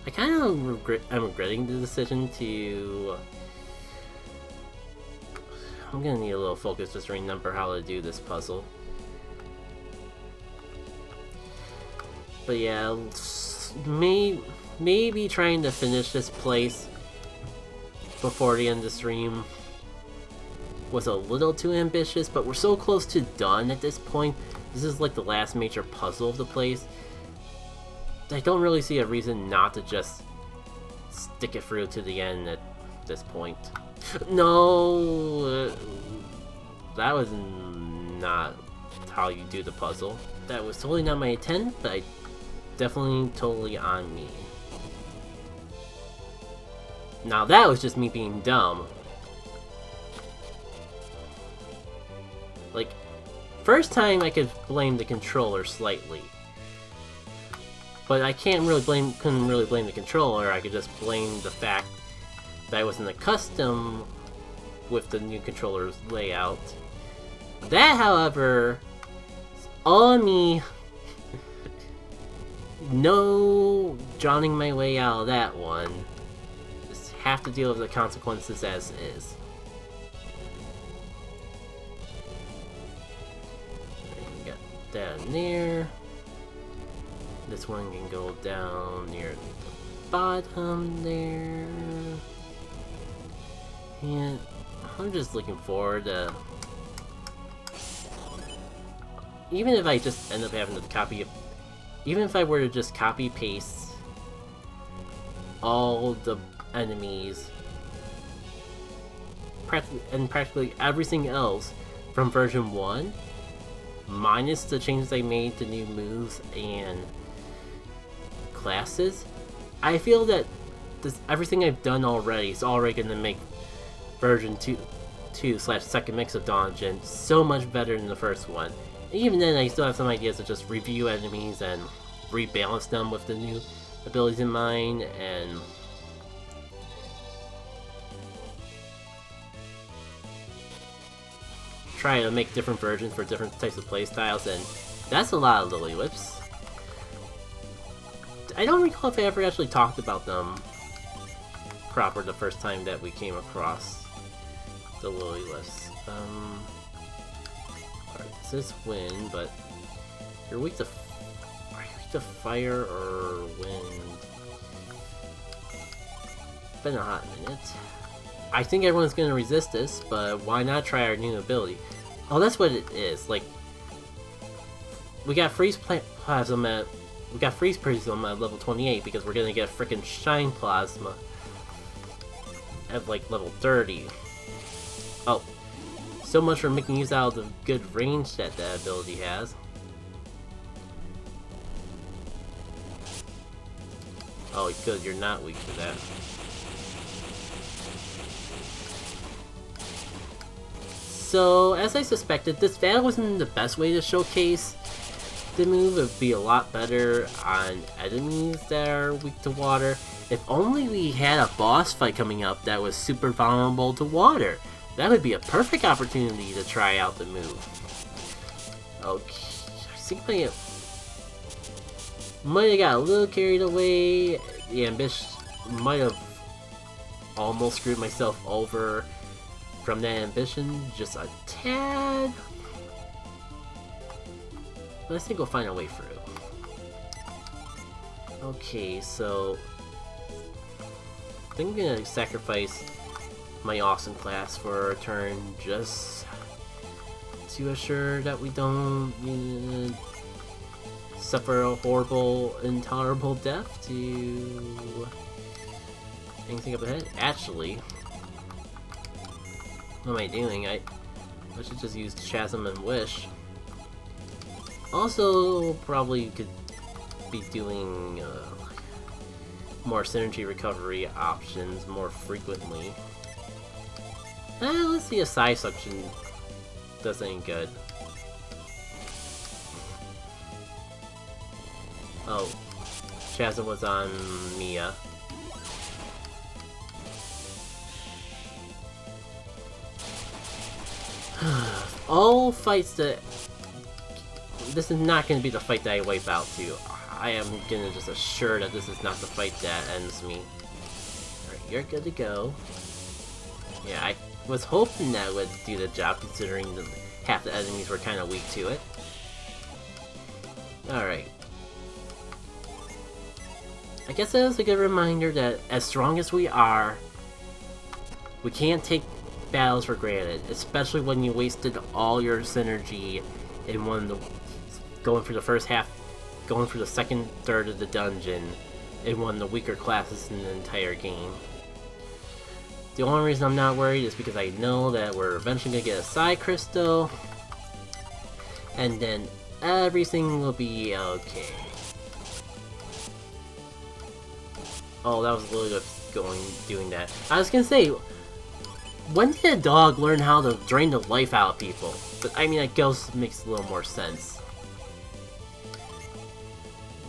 I kind of I'm regretting the decision to... I'm gonna need a little focus just to remember how to do this puzzle. But yeah, maybe trying to finish this place before the end of the stream was a little too ambitious, but we're so close to done at this point. This is like the last major puzzle of the place. I don't really see a reason not to just stick it through to the end at this point. No! That was not how you do the puzzle. That was totally not my intent, but definitely totally on me. Now that was just me being dumb. Like, first time I could blame the controller slightly. But I couldn't really blame the controller. I could just blame the fact that I wasn't accustomed with the new controller's layout. That, however, is all on me. No drawing my way out of that one. Just have to deal with the consequences as is. Got that in there. This one can go down near the bottom there. And I'm just looking forward to... Even if I just end up having to copy... Even if I were to just copy-paste all the enemies and practically everything else from version 1, minus the changes I made to new moves and classes, I feel that everything I've done already is already going to make version 2/second mix of Dawn of Djinn so much better than the first one. Even then, I still have some ideas to just review enemies and rebalance them with the new abilities in mind, and try to make different versions for different types of playstyles, and that's a lot of Lily Whips. I don't recall if I ever actually talked about them proper the first time that we came across the Lily Whips. Alright, this is wind, but you're weak to fire or wind? Been a hot minute. I think everyone's gonna resist this, but why not try our new ability? Oh, that's what it is. Like, we got freeze prism at level 28 because we're gonna get frickin' shine plasma at like level 30. Oh, so much for making use out of the good range that that ability has. Oh, good, you're not weak to that. So, as I suspected, this battle wasn't the best way to showcase the move. It would be a lot better on enemies that are weak to water. If only we had a boss fight coming up that was super vulnerable to water. That would be a perfect opportunity to try out the move. Okay, I think I might have got a little carried away. The ambition might have almost screwed myself over from that ambition, just a tad. But I think we'll find a way through. Okay, so I think I'm gonna sacrifice my awesome class for a turn just to assure that we don't suffer a horrible, intolerable death to anything up ahead. Actually, what am I doing? I should just use Chasm and Wish. Also, probably could be doing more synergy recovery options more frequently. Let's see if Side Suction does any good. Oh, Chasm was on Mia. All fights that... This is not going to be the fight that I wipe out to. I am gonna just assure that this is not the fight that ends me. Alright, you're good to go. Yeah, I was hoping that would do the job considering half the enemies were kind of weak to it. Alright. I guess that was a good reminder that as strong as we are, we can't take battles for granted, especially when you wasted all your synergy in going for the first half, going for the second third of the dungeon in one of the weaker classes in the entire game. The only reason I'm not worried is because I know that we're eventually gonna get a side crystal, and then everything will be okay. Oh, that was really good doing that. I was gonna say, when did a dog learn how to drain the life out of people? But I mean, a ghost makes a little more sense.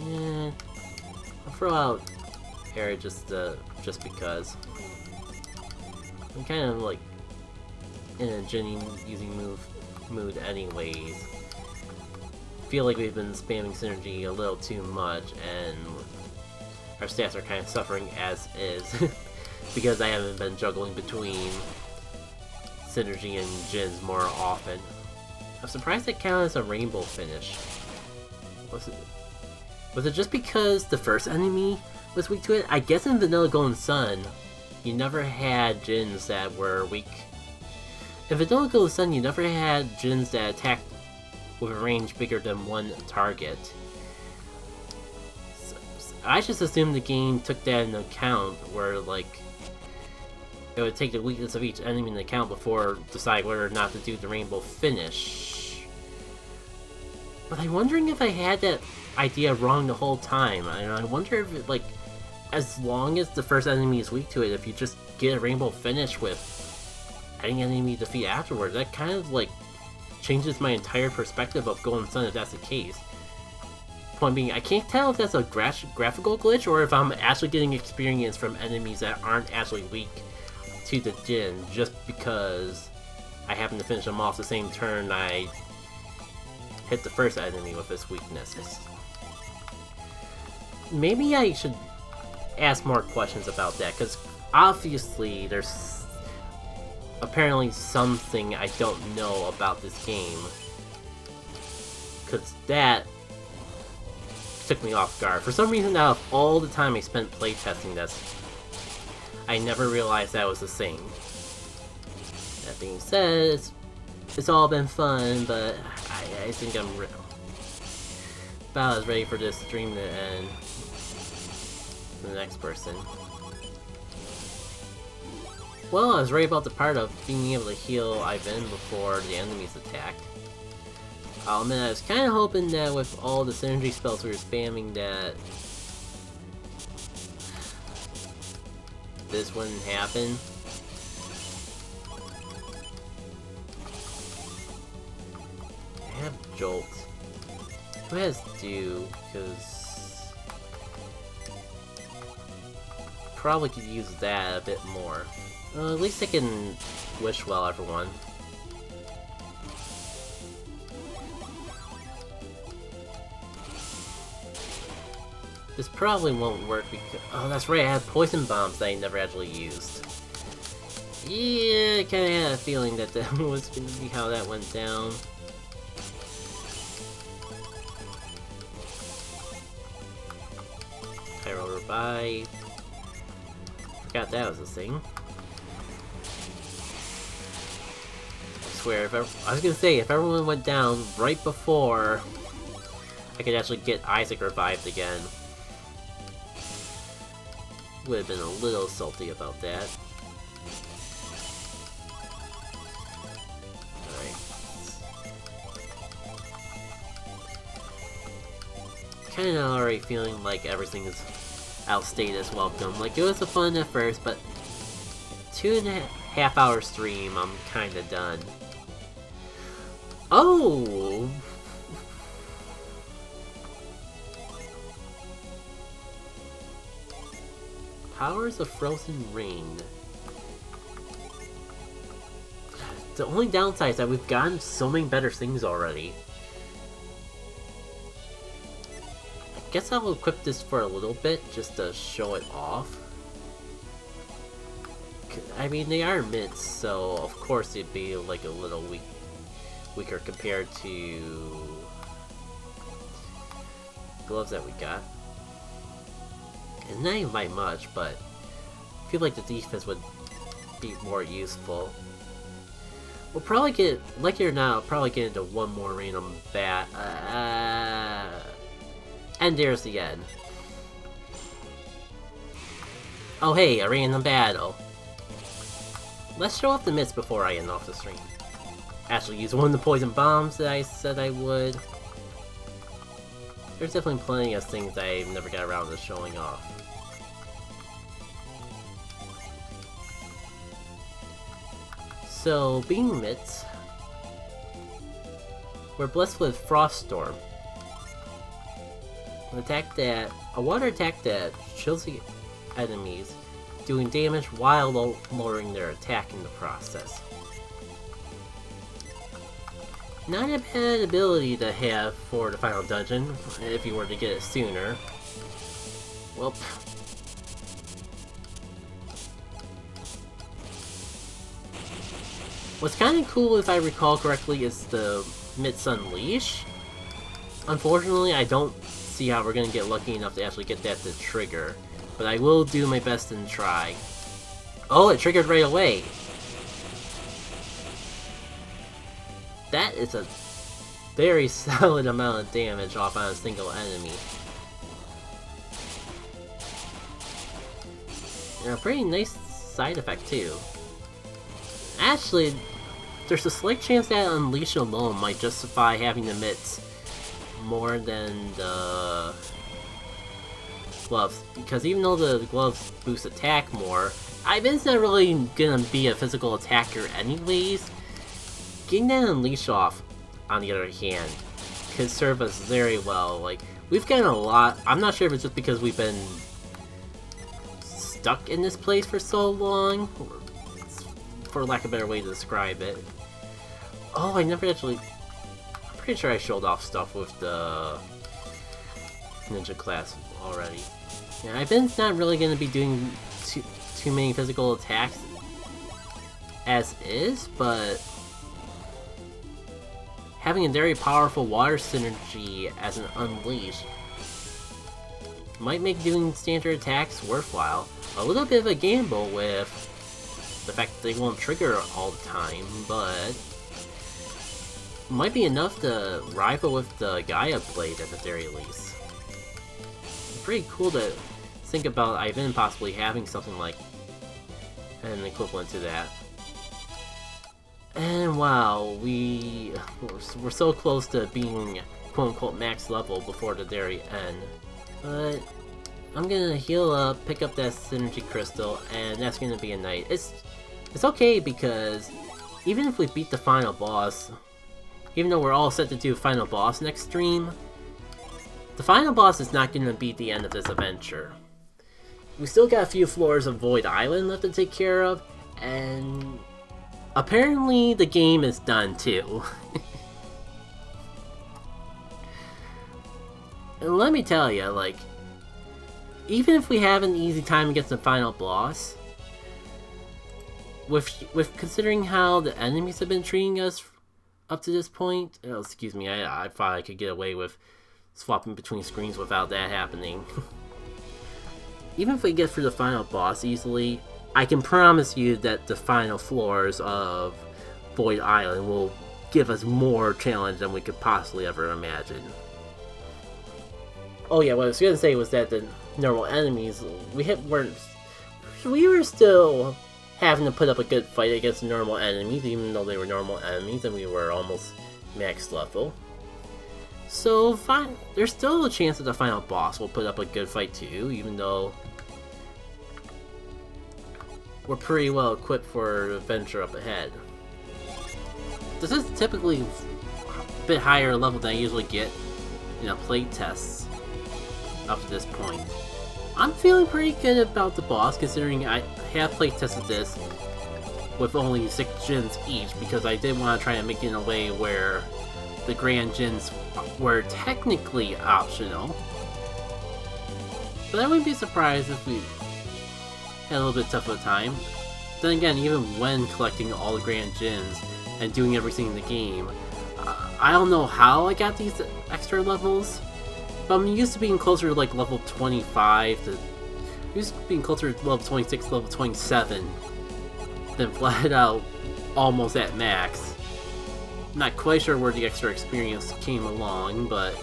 Yeah, I'll throw out air just because. I'm kind of like in a Djinn using mood anyways. Feel like we've been spamming synergy a little too much, and our stats are kind of suffering as is because I haven't been juggling between synergy and Djinns more often. I'm surprised it counted as a rainbow finish. Was it just because the first enemy was weak to it? I guess in Vanilla Golden Sun, you never had Djinns that were weak. In Vanilla Golden Sun, you never had Djinns that attacked with a range bigger than one target. So, I just assumed the game took that into account, where like it would take the weakness of each enemy into account before decide whether or not to do the rainbow finish. But I'm wondering if I had that idea wrong the whole time. I wonder if it, like, as long as the first enemy is weak to it, if you just get a rainbow finish with any enemy defeat afterwards, that kind of like changes my entire perspective of Golden Sun if that's the case. Point being, I can't tell if that's a graphical glitch or if I'm actually getting experience from enemies that aren't actually weak to the Djinn just because I happen to finish them off the same turn I hit the first enemy with its weakness. Maybe I should ask more questions about that, because obviously there's apparently something I don't know about this game, because that took me off guard. For some reason, out of all the time I spent playtesting this, I never realized that was the same. That being said, it's all been fun, but I think I'm about as ready for this stream to end. The next person. Well, I was right about the part of being able to heal Ivan before the enemies attacked. I'll admit I was kind of hoping that with all the synergy spells we were spamming that this wouldn't happen. I have Jolt. Who has Dew? Because probably could use that a bit more. At least I can wish well, everyone. This probably won't work because... Oh, that's right, I have poison bombs that I never actually used. Yeah, I kinda had a feeling that that was gonna be how that went down. Pyro Revive. Forgot that was a thing. I swear, I was gonna say, if everyone went down right before I could actually get Isaac revived again, would have been a little salty about that. Alright. Kinda already feeling like everything is outstayed as welcome. Like, it was fun at first, but 2.5 hour stream, I'm kinda done. Oh! Powers of Frozen Rain. The only downside is that we've gotten so many better things already. guess I'll equip this for a little bit, just to show it off. I mean, they are mitts, so of course it'd be like a little weaker compared to gloves that we got. It's not even by much, but I feel like the defense would be more useful. We'll probably get, like it or not, I'll probably get into one more random bat. And there's the end. Oh hey, a random battle. Let's show off the mitts before I end off the stream. Actually use one of the poison bombs that I said I would. There's definitely plenty of things I never got around to showing off. So, being mitts, we're blessed with Frost Storm. A water attack that chills the enemies, doing damage while lowering their attack in the process. Not a bad ability to have for the final dungeon, if you were to get it sooner. Well, what's kind of cool, if I recall correctly, is the Mitts Unleash. Unfortunately, I don't see how we're going to get lucky enough to actually get that to trigger, but I will do my best and try. Oh, it triggered right away! That is a very solid amount of damage off on a single enemy. And a pretty nice side effect too. Actually, there's a slight chance that Unleash alone might justify having the mitts more than the gloves, because even though the gloves boost attack more, Ivan's not really gonna be a physical attacker anyways. Getting that Unleash off, on the other hand, could serve us very well. Like, we've gotten a lot. I'm not sure if it's just because we've been stuck in this place for so long, for lack of a better way to describe it. Oh, I never actually... I'm pretty sure I showed off stuff with the ninja class already. Yeah, Ivan's not really going to be doing too many physical attacks as is, but having a very powerful water synergy as an Unleash might make doing standard attacks worthwhile. A little bit of a gamble with the fact that they won't trigger all the time, but might be enough to rival with the Gaia Blade at the very least. Pretty cool to think about Ivan possibly having something like an equivalent to that. And wow, we're so close to being quote-unquote max level before the very end. But I'm gonna heal up, pick up that Synergy Crystal, and that's gonna be a night. It's okay because even if we beat the final boss, even though we're all set to do final boss next stream, the final boss is not gonna be the end of this adventure. We still got a few floors of Void Island left to take care of, and apparently the game is done too. And let me tell you, like, even if we have an easy time against the final boss, with considering how the enemies have been treating us up to this point, oh, excuse me, I thought I could get away with swapping between screens without that happening. Even if we get through the final boss easily, I can promise you that the final floors of Void Island will give us more challenge than we could possibly ever imagine. Oh yeah, what I was gonna say was that the normal enemies, we were still having to put up a good fight against normal enemies, even though they were normal enemies and we were almost max level. So there's still a chance that the final boss will put up a good fight too, even though we're pretty well equipped for the adventure up ahead. This is typically a bit higher level than I usually get in a playtest up to this point. I'm feeling pretty good about the boss, considering I have playtested this with only 6 Djinns each, because I did want to try and make it in a way where the Grand Djinns were technically optional, But I wouldn't be surprised if we had a little bit tough of a time. Then again, even when collecting all the Grand Djinns and doing everything in the game, I don't know how I got these extra levels, but I'm used to being closer to like level 25 to... used to being closer to level 26, level 27, than flat out almost at max. Not quite sure where the extra experience came along, but...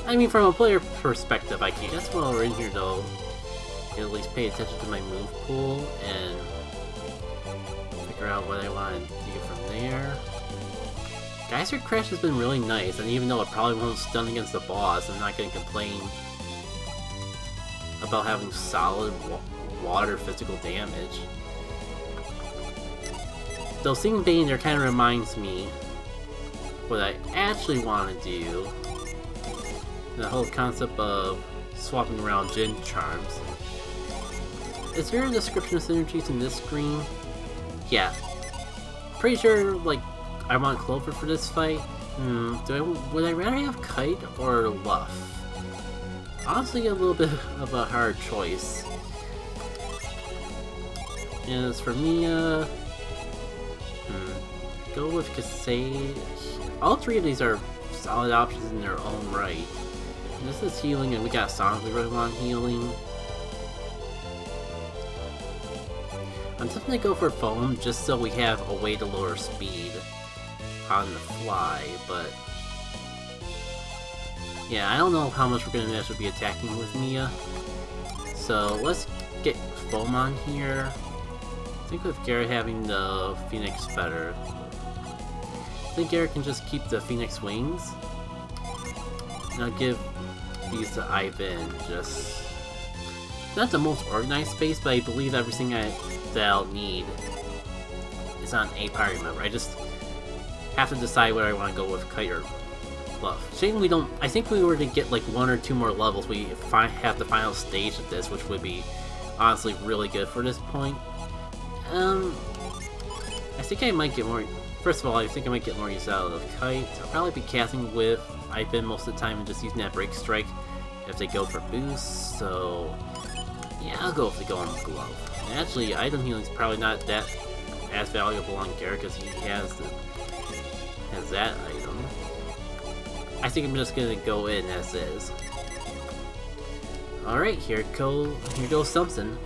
I mean, from a player perspective, I can. Guess while we're in here though, at least pay attention to my move pool and figure out what I want to do from there. Geyser Crash has been really nice, and even though it probably won't stun against the boss, I'm not going to complain about having solid water physical damage. Though seeing Bane there kind of reminds me what I actually want to do. The whole concept of swapping around Djinn charms. Is there a description of synergies in this screen? Yeah. Pretty sure, like, I want Clover for this fight. Would I rather have Kite or Luff? Honestly, a little bit of a hard choice. And as for Mia, go with Kasei. All three of these are solid options in their own right. And this is healing, and we got Sonic we really want healing. I'm definitely go for Foam just so we have a way to lower speed on the fly, but yeah, I don't know how much we're gonna actually be attacking with Mia. So let's get Foam on here. I think with Garrett having the Phoenix Feather, I think Garrett can just keep the Phoenix Wings. And I'll give these to Ivan. Just not the most organized space, but I believe everything that I'll need is on a party member. I just have to decide whether I want to go with Kite or Luff. Shame we don't... I think if we were to get like 1 or 2 more levels, we have the final stage of this, which would be honestly really good for this point. I think I might get more... First of all, I think I might get more use out of Kite. I'll probably be casting with Ivan most of the time and just using that Break Strike if they go for boost, so yeah, I'll go with the Golden Glove. And actually, item healing is probably not that as valuable on Garrett because he has that item. I think I'm just gonna go in as is. Alright, here goes something.